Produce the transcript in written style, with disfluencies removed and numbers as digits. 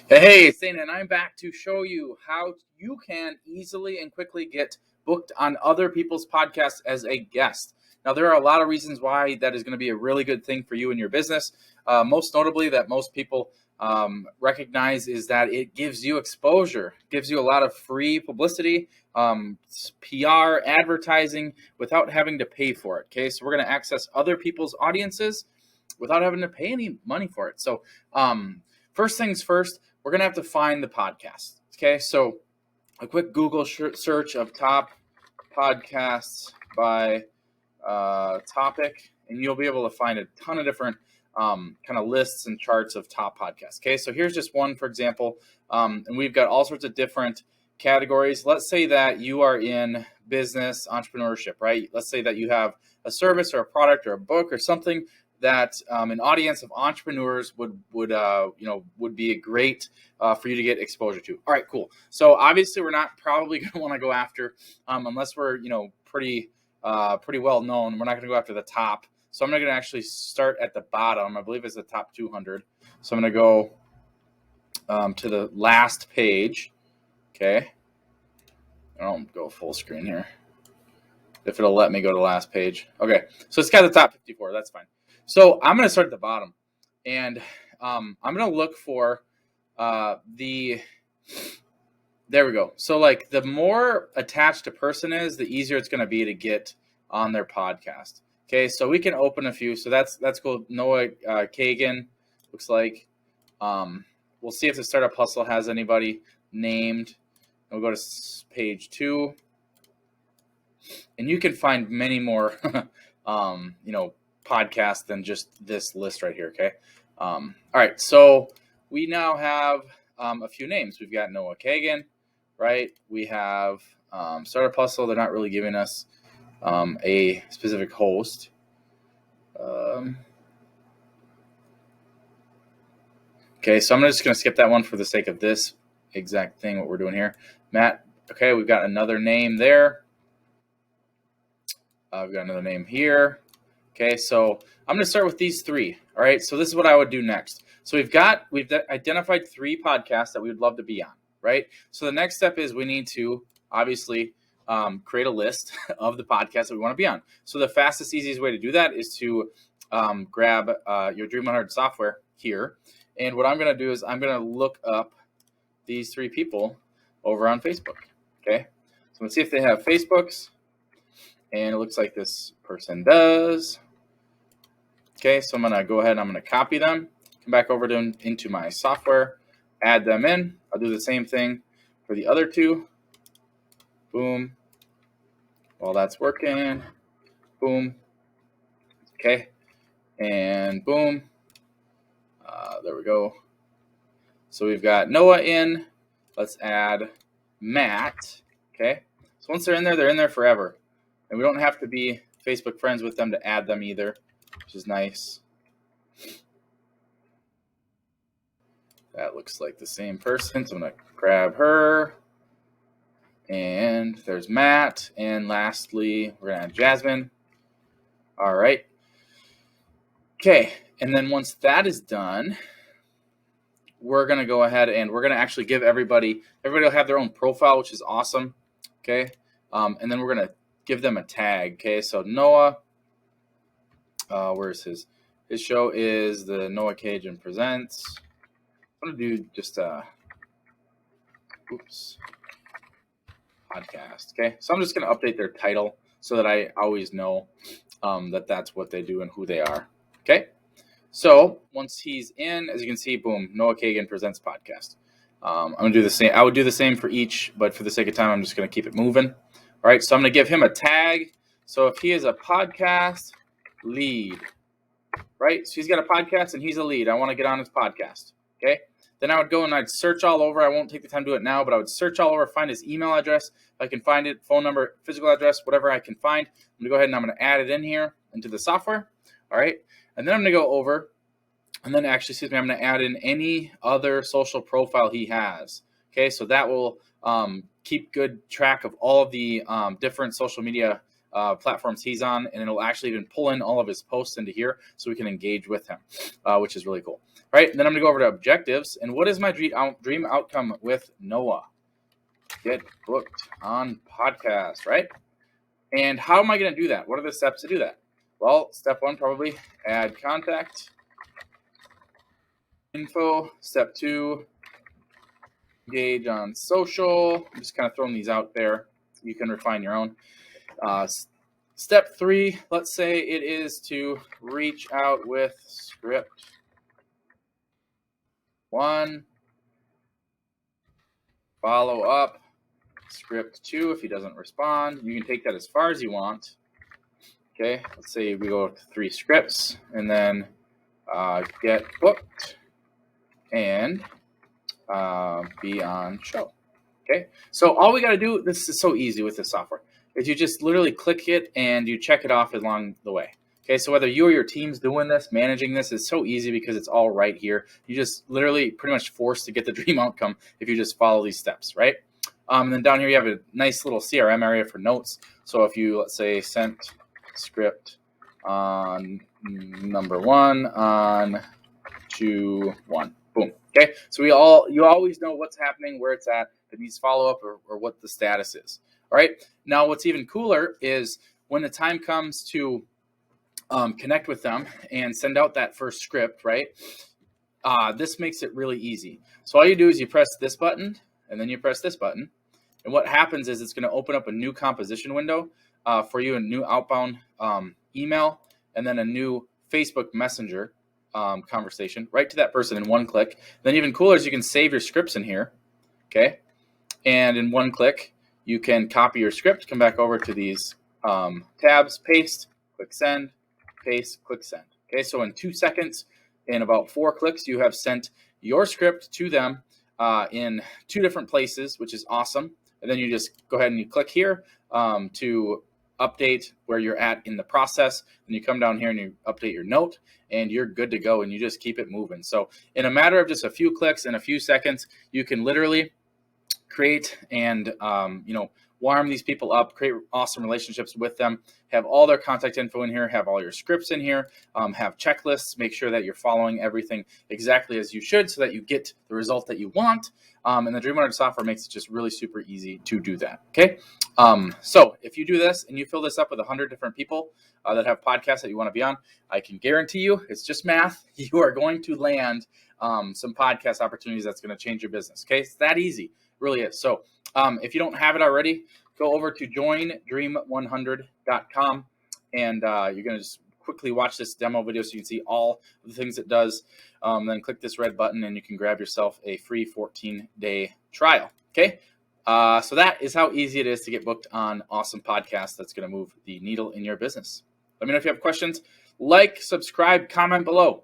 Hey, it's Dana, and I'm back to show you how you can easily and quickly get booked on other people's podcasts as a guest. Now, there are a lot of reasons why that is going to be a really good thing for you and your business. Most notably, that most people recognize is that it gives you exposure, gives you a lot of free publicity, PR, advertising without having to pay for it. Okay, so we're going to access other people's audiences without having to pay any money for it. So, first things first, we're going to have to find the podcast. Okay, so a quick Google search of top podcasts by topic, and you'll be able to find a ton of different kind of lists and charts of top podcasts. Okay, so here's just one, for example, and we've got all sorts of different categories. Let's say that you are in business entrepreneurship, right? Let's say that you have a service or a product or a book or something that an audience of entrepreneurs would be a great for you to get exposure to. All right, cool. So obviously, we're not probably going to want to go after unless we're pretty well known. We're not going to go after the top. So I'm going to actually start at the bottom. I believe it's the top 200. So I'm going to go to the last page. Okay. I don't go full screen here. If it'll let me go to the last page. Okay. So it's got the top 54. That's fine. So I'm going to start at the bottom, and I'm going to look for there we go. So like the more attached a person is, the easier it's going to be to get on their podcast. Okay, so we can open a few. So that's cool. Noah Kagan looks like. We'll see if the Startup Hustle has anybody named. We'll go to page 2, and you can find many more podcasts than just this list right here. Okay. All right. So we now have a few names. We've got Noah Kagan, right? We have Startup Hustle. They're not really giving us a specific host. Okay, so I'm just going to skip that one for the sake of this exact thing, what we're doing here. Matt, okay, we've got another name there. We've got another name here. Okay, so I'm going to start with these 3. All right, so this is what I would do next. So we've identified 3 podcasts that we would love to be on, right? So the next step is we need to obviously create a list of the podcasts that we want to be on. So the fastest, easiest way to do that is to grab your Dream 100 software here. And what I'm going to do is I'm going to look up these 3 people over on Facebook. Okay, so let's see if they have Facebooks. And it looks like this person does. Okay, so I'm going to go ahead and I'm going to copy them, come back over to into my software, add them in. I'll do the same thing for the other 2. Boom. While that's working, boom. Okay, and boom. There we go. So we've got Noah in. Let's add Matt. Okay, so once they're in there forever. And we don't have to be Facebook friends with them to add them either, which is nice. That looks like the same person. So I'm going to grab her. And there's Matt. And lastly, we're going to add Jasmine. All right. Okay. And then once that is done, we're going to go ahead and we're going to actually give everybody will have their own profile, which is awesome. Okay. And then we're going to give them a tag. Okay, so Noah, where's his show is the Noah Kagan Presents. I'm gonna do just podcast. Okay, so I'm just gonna update their title so that I always know that that's what they do and who they are. Okay, so once he's in, as you can see, boom, Noah Kagan Presents podcast. I'm gonna do the same. I would do the same for each, but for the sake of time, I'm just gonna keep it moving. All right, so I'm going to give him a tag. So if he is a podcast lead, right? So he's got a podcast and he's a lead. I want to get on his podcast, okay? Then I would go and I'd search all over. I won't take the time to do it now, but I would search all over, find his email address. If I can find it, phone number, physical address, whatever I can find. I'm going to go ahead and I'm going to add it in here into the software, all right? And then I'm going to go over and then actually, I'm going to add in any other social profile he has, okay? So that will keep good track of all of the different social media platforms he's on, and it'll actually even pull in all of his posts into here so we can engage with him, which is really cool. All right, and then I'm going to go over to objectives. And what is my dream outcome with Noah? Get booked on podcast, right? And how am I going to do that? What are the steps to do that? Well, step one, probably add contact info. Step two, engage on social. I'm just kind of throwing these out there. You can refine your own. Step three, let's say it is to reach out with script one, follow up script two. If he doesn't respond, you can take that as far as you want. Okay, let's say we go to 3 scripts, and then get booked and be on show. Okay, so all we got to do, this is so easy with this software, is you just literally click it and you check it off along the way. Okay, so whether you or your team's doing this, managing this, is so easy because it's all right here. You just literally pretty much forced to get the dream outcome if you just follow these steps, right? And then down here you have a nice little CRM area for notes. So if you, let's say, sent script on number 1 on 2/1, boom. Okay, so you always know what's happening, where it's at, if it needs follow up, or what the status is. All right. Now, what's even cooler is when the time comes to connect with them and send out that first script, right? This makes it really easy. So all you do is you press this button, and then you press this button. And what happens is it's going to open up a new composition window for you, a new outbound email, and then a new Facebook Messenger conversation right to that person in one click. Then even cooler is you can save your scripts in here, okay? And in one click, you can copy your script, come back over to these tabs, paste, click send, paste, click send. Okay, so in 2 seconds, in about 4 clicks, you have sent your script to them in 2 different places, which is awesome. And then you just go ahead and you click here to update where you're at in the process. And you come down here and you update your note, and you're good to go, and you just keep it moving. So in a matter of just a few clicks and a few seconds, you can literally create and warm these people up, create awesome relationships with them, have all their contact info in here, have all your scripts in here, have checklists, make sure that you're following everything exactly as you should so that you get the result that you want. And the Dream 100 software makes it just really super easy to do that. Okay. So if you do this and you fill this up with 100 different people that have podcasts that you want to be on, I can guarantee you, it's just math, you are going to land some podcast opportunities that's going to change your business. Okay. It's that easy. Really is. So if you don't have it already, go over to joindream100.com, and you're going to just quickly watch this demo video so you can see all of the things it does. Then click this red button and you can grab yourself a free 14-day trial. Okay. So that is how easy it is to get booked on awesome podcasts that's going to move the needle in your business. Let me know if you have questions. Like, subscribe, comment below.